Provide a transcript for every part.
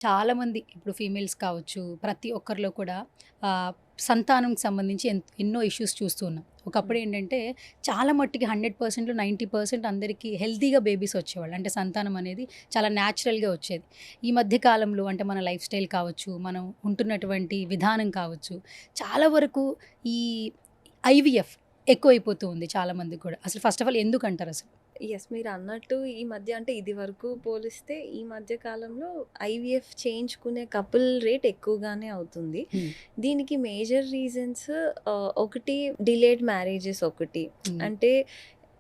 చాలామంది ఇప్పుడు ఫీమేల్స్ కావచ్చు, ప్రతి ఒక్కరిలో కూడా సంతానంకి సంబంధించి ఎన్నో ఇష్యూస్ చూస్తూ ఉన్నాం. ఒకప్పుడు హ్మ్. ఏంటంటే చాలా మట్టికి 100%లో 90% అందరికీ హెల్తీగా బేబీస్ వచ్చేవాళ్ళు. అంటే సంతానం అనేది చాలా న్యాచురల్‌గా వచ్చేది. ఈ మధ్య కాలంలో అంటే మన లైఫ్ స్టైల్ కావచ్చు, మనం ఉంటున్నటువంటి విధానం కావచ్చు, చాలా వరకు ఈ ఐవీఎఫ్ ఎక్కువైపోతూ ఉంది చాలా మందికి కూడా. అసలు ఫస్ట్ ఆఫ్ ఆల్ ఎందుకంటారసలు? యెస్. మీరన్నట్టు ఈ మధ్య అంటే ఇదివరకు పోలిస్తే ఈ మధ్య కాలంలో ఐవీఎఫ్ చేయించుకునే కపుల్ రేట్ ఎక్కువగానే అవుతుంది. హ్మ్. దీనికి మేజర్ రీజన్స్ ఒకటి డిలేడ్ మ్యారేజెస్ ఒకటి. హ్మ్. అంటే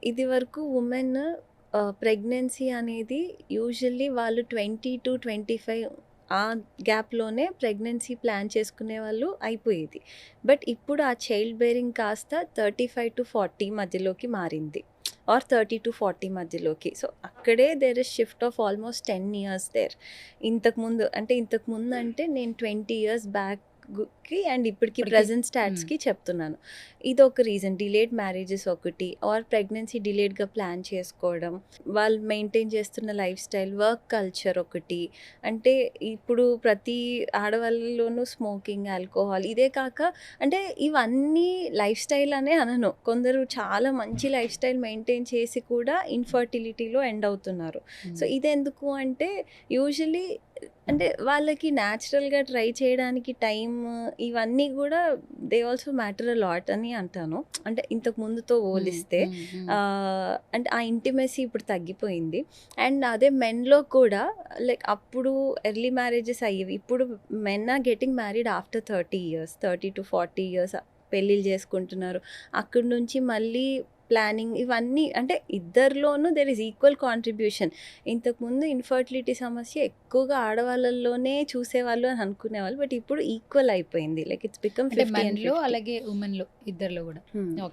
ఇదివరకు వుమెన్ ప్రెగ్నెన్సీ అనేది యూజువల్లీ వాళ్ళు 20-25 ఆ గ్యాప్‌లోనే ప్రెగ్నెన్సీ ప్లాన్ చేసుకునేవాళ్ళు అయిపోయేది. బట్ ఇప్పుడు ఆ చైల్డ్ బేరింగ్ కాస్త 35-40 మధ్యలోకి మారింది. ఆర్ 30-40 మధ్యలోకి. సో, అక్కడే there is shift of almost 10 years there. ఇంతకుముందంటే నేను 20 ఇయర్స్ బ్యాక్‌కి అండ్ ఇప్పటికి ఇప్పటికి ప్రెజెంట్ హ్మ్. స్టాట్స్‌కి చెప్తున్నాను. ఇదొక రీజన్. డిలేడ్ మ్యారేజెస్ ఒకటి ఆర్ ప్రెగ్నెన్సీ డిలేడ్‌గా ప్లాన్ చేసుకోవడం. వాళ్ళు మెయింటైన్ చేస్తున్న లైఫ్ స్టైల్, వర్క్ కల్చర్ ఒకటి. అంటే ఇప్పుడు ప్రతి ఆడవాళ్ళలోనూ స్మోకింగ్, ఆల్కహాల్ ఇదే కాక అంటే ఇవన్నీ లైఫ్ స్టైల్ అనే అనను. కొందరు చాలా మంచి లైఫ్ స్టైల్ మెయింటైన్ చేసి కూడా ఇన్‌ఫర్టిలిటీలో ఎండ్ అవుతున్నారు. సో, హ్మ్. ఇదెందుకు అంటే యూజువల్లీ అంటే వాళ్ళకి న్యాచురల్‌గా ట్రై చేయడానికి టైమ్ ఇవన్నీ గూడా they also matter a lot అని అంటాను. అంటే ఇంతకు ముందుతో హ్మ్. పోలిస్తే హ్మ్. హ్మ్. అంటే ఆ ఇంటిమెసీ ఇప్పుడు తగ్గిపోయింది. అండ్ అదే మెన్‌లో కూడా లైక్ అప్పుడు ఎర్లీ మ్యారేజెస్ అయ్యేవి. ఇప్పుడు men are getting married after 30 years. 30-40 years పెళ్ళిళ్ళు చేసుకుంటున్నారు. అక్కడి నుంచి మళ్ళీ ప్లానింగ్ ఇవన్నీ అంటే ఇద్దరిలోనూ దేర్ ఈస్ ఈక్వల్ కాంట్రిబ్యూషన్. ఇంతకుముందు ఇన్‌ఫర్టిలిటీ సమస్య ఎక్కువగా ఆడవాళ్ళలోనే చూసేవాళ్ళు అని అనుకునేవాళ్ళు. బట్ ఇప్పుడు ఈక్వల్ అయిపోయింది. లైక్ ఇట్స్ బికమ్ అంటే 50 అండ్ మెన్‌లో 50. అలాగే వుమెన్‌లో ఇద్దరిలో గూడా. హ్మ్. ఓకే.